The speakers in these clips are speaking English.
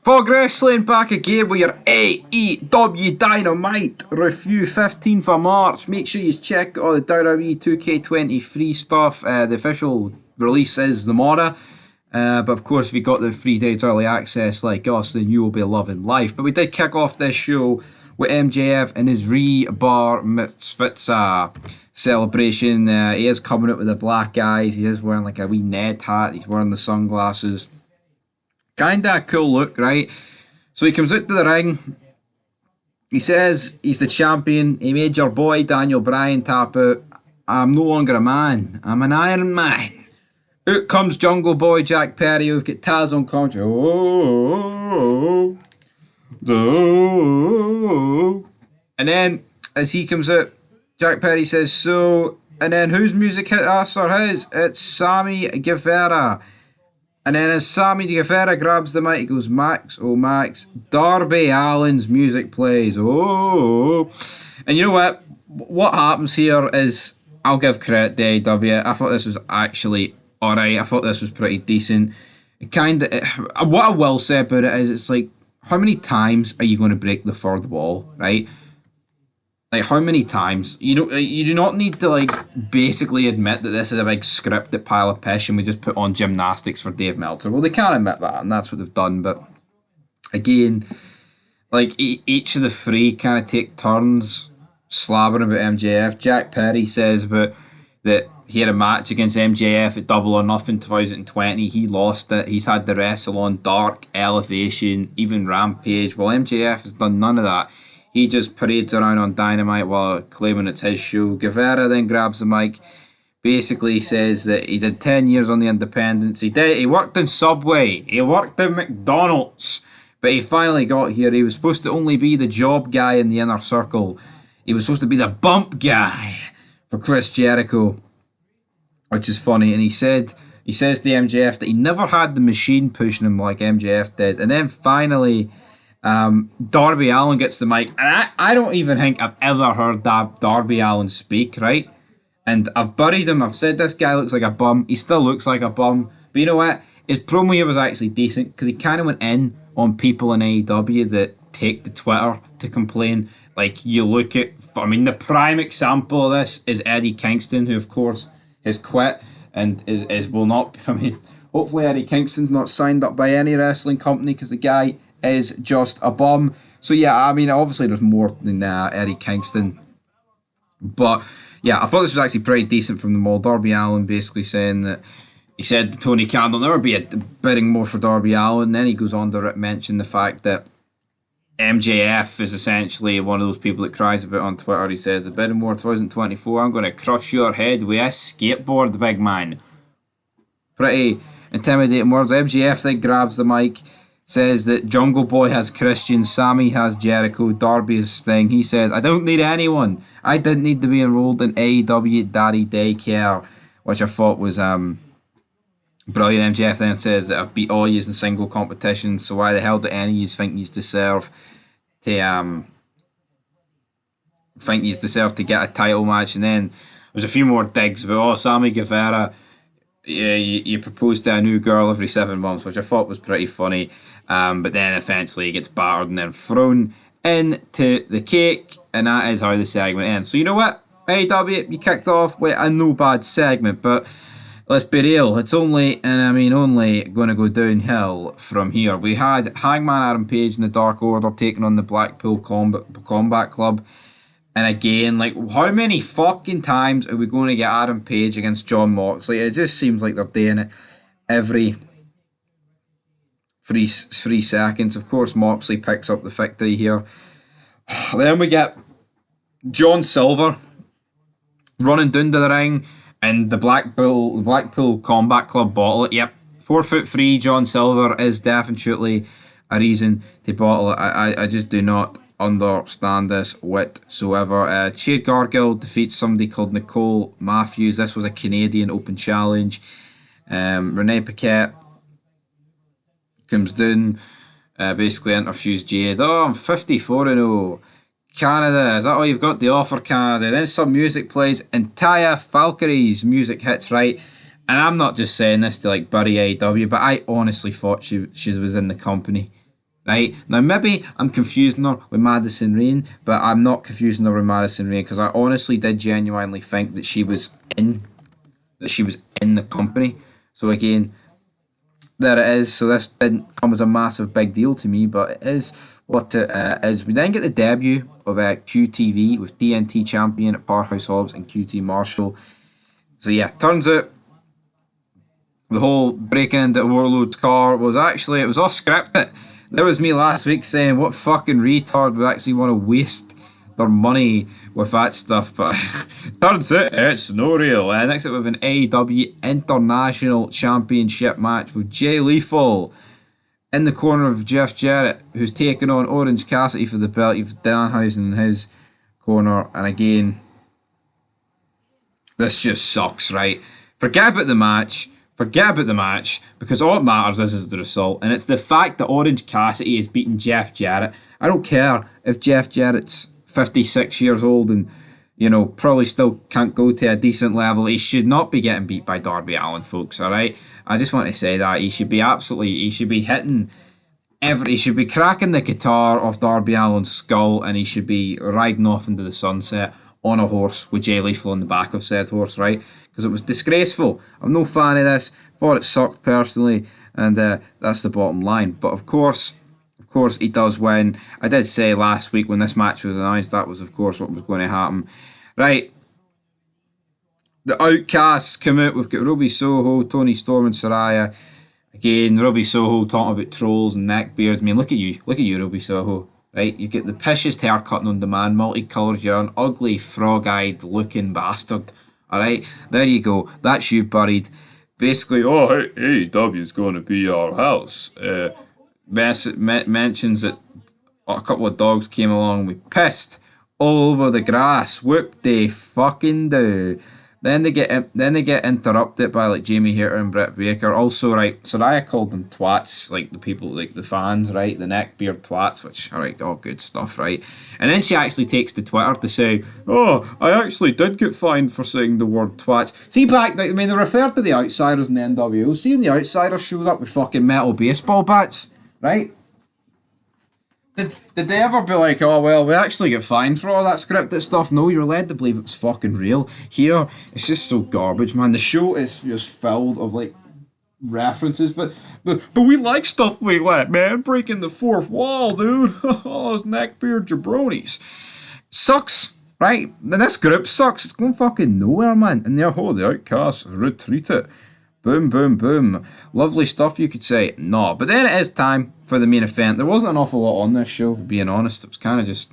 Fog Wrestling back again with your AEW Dynamite review, 15th of March. Make sure you check all the WWE 2K23 stuff. The official release is tomorrow. But of course, if you got the 3 days early access like us, then you will be loving life. But we did kick off this show with MJF and his Bar Mitzvah celebration. He is coming out with the black eyes. He is wearing like a wee Ned hat. He's wearing the sunglasses. Kinda a cool look, right? So he comes out to the ring. He says he's the champion. He made your boy Daniel Bryan tap out. I'm no longer a man. I'm an Iron Man. Out comes Jungle Boy Jack Perry. We've got Taz on commentary. And then as he comes out, Jack Perry says, so, and then whose music hit us or his? It's Sammy Guevara. And then as Sammy Guevara grabs the mic, he goes, Max, oh Max, Darby Allin's music plays. Oh. And you know what? What happens here is, I'll give credit to AEW. I thought this was actually alright. I thought this was pretty decent. What I will say about it is, it's like, how many times are you going to break the third wall, right? Like, how many times? You do not need to, like, basically admit that this is a big scripted pile of piss and we just put on gymnastics for Dave Meltzer. Well, they can't admit that, and that's what they've done, but again, like, each of the three kind of take turns slabbering about MJF. Jack Perry says that he had a match against MJF at Double or Nothing 2020. He lost it. He's had the wrestle on Dark, Elevation, even Rampage. Well, MJF has done none of that. He just parades around on Dynamite while claiming it's his show. Guevara then grabs the mic, basically says that he did 10 years on the Independents. He worked in Subway. He worked in McDonald's. But he finally got here. He was supposed to only be the job guy in the inner circle. He was supposed to be the bump guy for Chris Jericho, which is funny. And he says to MJF that he never had the machine pushing him like MJF did. And then finally, Darby Allin gets the mic, and I don't even think I've ever heard Darby Allin speak, right? And I've buried him. I've said this guy looks like a bum. He still looks like a bum. But you know what? His promo here was actually decent because he kind of went in on people in AEW that take to Twitter to complain. Like, you look at, the prime example of this is Eddie Kingston, who of course has quit and will not. Hopefully Eddie Kingston's not signed up by any wrestling company because the guy is just a bum. So yeah, obviously there's more than Eddie Kingston, but yeah, I thought this was actually pretty decent from them all. Darby Allin basically saying that he said to Tony Khan there'll never be a bidding more for Darby Allin. And then he goes on to mention the fact that MJF is essentially one of those people that cries about on Twitter. He says the bidding war 2024, I'm going to crush your head with a skateboard, the big man. Pretty intimidating words. MJF then grabs the mic, says that Jungle Boy has Christian, Sammy has Jericho, Darby has Sting. He says, I don't need anyone. I didn't need to be enrolled in AEW Daddy Daycare, which I thought was brilliant. MJF then says that I've beat all yous in single competitions, so why the hell do any of yous think yous deserve to get a title match? And then there's a few more digs about, Sammy Guevara, yeah, you propose to a new girl every 7 months, which I thought was pretty funny. But then eventually he gets battered and then thrown into the cake, and that is how the segment ends. So you know what? AEW, you kicked off with a no bad segment, but let's be real, it's only going to go downhill from here. We had Hangman Adam Page and the Dark Order taking on the Blackpool Combat Club. And again, like, how many fucking times are we going to get Adam Page against John Moxley? It just seems like they're doing it every 3 seconds. Of course, Moxley picks up the victory here. Then we get John Silver running down to the ring, and the Blackpool Combat Club bottle it. Yep, 4'3" John Silver is definitely a reason to bottle it. I just do not understand this whatsoever. Jade Gargill defeats somebody called Nicole Matthews. This was a Canadian Open Challenge. Renee Paquette comes down, basically interviews Jade. I'm 54-0. Canada, is that all you've got to offer, Canada? Then some music plays, and Taya Valkyrie's music hits, right? And I'm not just saying this to like bury AEW, but I honestly thought she was in the company. right? Now, maybe I'm confusing her with Madison Rayne, but I'm not confusing her with Madison Rayne because I honestly did genuinely think that she was in the company. So again, there it is. So this didn't come as a massive big deal to me, but it is what it is. We then get the debut of QTV with TNT champion at Powerhouse Hobbs and QT Marshall. So yeah, turns out the whole breaking into Warlord's car was actually, it was all scripted. There was me last week saying what fucking retard would actually want to waste their money with that stuff, but turns out it's no real. Next up, we have an AEW International Championship match with Jay Lethal in the corner of Jeff Jarrett, who's taking on Orange Cassidy for the belt. You've Danhausen in his corner, and again, this just sucks, right? Forget about the match, because all that matters is the result, and it's the fact that Orange Cassidy is beating Jeff Jarrett. I don't care if Jeff Jarrett's 56 years old and, you know, probably still can't go to a decent level. He should not be getting beat by Darby Allin, folks, alright? I just want to say that. He should be hitting he should be cracking the guitar off Darby Allin's skull, and he should be riding off into the sunset on a horse with Jay Lethal on the back of said horse, right? Because it was disgraceful. I'm no fan of this. Thought it sucked personally, and that's the bottom line. But of course he does win. I did say last week when this match was announced that was of course what was going to happen. Right. The Outcasts come out. We've got Ruby Soho, Tony Storm, and Saraya. Again, Ruby Soho talking about trolls and neckbeards. I mean, look at you, Ruby Soho. Right, you get the pishest haircut on demand, multicolours. You're an ugly, frog-eyed looking bastard. Alright, there you go. That's you buried. Basically, oh, AEW's going to be our house. Mentions that a couple of dogs came along and we pissed all over the grass. Whoop they fucking do. Then they get interrupted by like Jamie Hayter and Britt Baker. Also, right, Saraya called them twats, like the people, like the fans, right, the neckbeard twats, which, alright, all good stuff, right. And then she actually takes to Twitter to say, oh, I actually did get fined for saying the word twats. See, back, I mean, they referred to the Outsiders in the NWO. See, when the Outsiders showed up with fucking metal baseball bats, right? Did they ever be like, oh, well, we actually get fined for all that scripted stuff? No, you're led to believe it was fucking real. Here, it's just so garbage, man. The show is just filled of, like, references, but we like stuff like that, man. Breaking the fourth wall, dude. Oh, those neckbeard jabronis. Sucks, right? This group sucks. It's going fucking nowhere, man. And the Outcasts retreated. Boom, boom, boom. Lovely stuff, you could say. No, but then it is time for the main event. There wasn't an awful lot on this show, for being honest. It was kind of just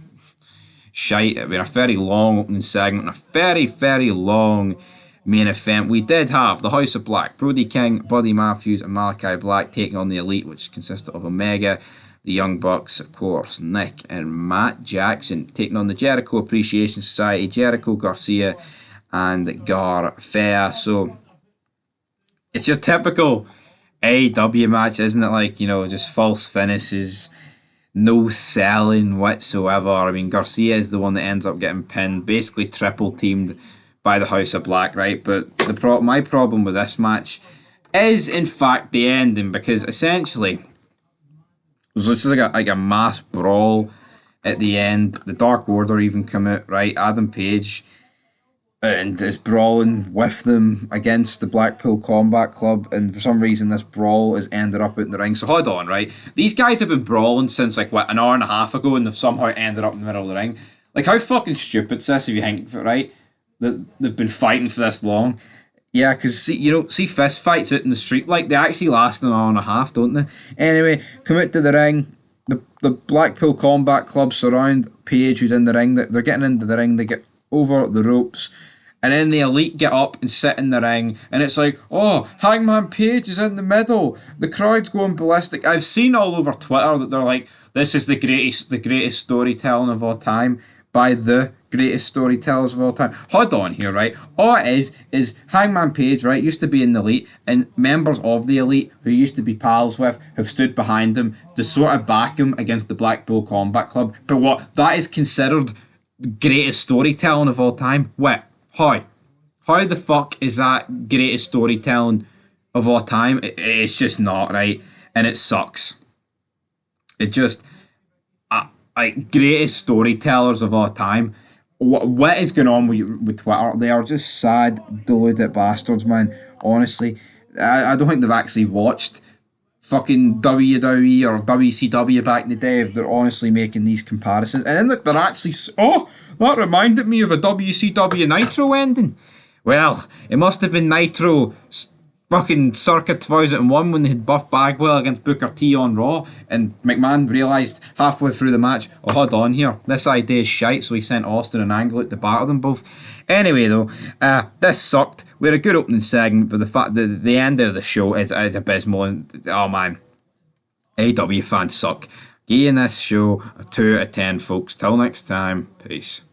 shite. I mean, a very long opening segment and a very, very long main event. We did have the House of Black, Brody King, Buddy Matthews, and Malachi Black taking on the Elite, which consisted of Omega, the Young Bucks, of course, Nick and Matt Jackson, taking on the Jericho Appreciation Society, Jericho Garcia, and Garfea. So it's your typical AEW match, isn't it? Like, you know, just false finishes, no selling whatsoever. I mean, Garcia is the one that ends up getting pinned, basically triple teamed by the House of Black, right? But my problem with this match is, in fact, the ending, because essentially it was just like a mass brawl at the end. The Dark Order even come out, right? Adam Page and is brawling with them against the Blackpool Combat Club, and for some reason this brawl has ended up out in the ring. So hold on, right? These guys have been brawling since like what, an hour and a half ago, and they've somehow ended up in the middle of the ring. Like, how fucking stupid's this if you think of it, right? That they've been fighting for this long. Yeah, because see fist fights out in the street, like they actually last an hour and a half, don't they? Anyway, come out to the ring. The Blackpool Combat Club surround Page, who's in the ring. They're getting into the ring. They get over the ropes. And then the Elite get up and sit in the ring, and it's like, oh, Hangman Page is in the middle. The crowd's going ballistic. I've seen all over Twitter that they're like, this is the greatest storytelling of all time by the greatest storytellers of all time. Hold on here, right? All it is Hangman Page, right, used to be in the Elite, and members of the Elite who used to be pals with have stood behind him to sort of back him against the Blackpool Combat Club. But what? That is considered the greatest storytelling of all time? What? How the fuck is that greatest storytelling of all time? It's just not, right? And it sucks. It just, like, greatest storytellers of all time. What is going on with Twitter? They are just sad, deluded bastards, man. Honestly, I don't think they've actually watched fucking WWE or WCW back in the day if they're honestly making these comparisons. And then look, they're actually. Oh, that reminded me of a WCW Nitro ending. Well, it must have been Nitro fucking circa 2001 when they had Buff Bagwell against Booker T on Raw, and McMahon realised halfway through the match, oh, hold on here, this idea is shite, so he sent Austin and Angle out to battle them both. Anyway, though, this sucked. We had a good opening segment, but the fact that the end of the show is abysmal. And, oh man, AEW fans suck. Giving this show a 2 out of 10, folks. Till next time, peace.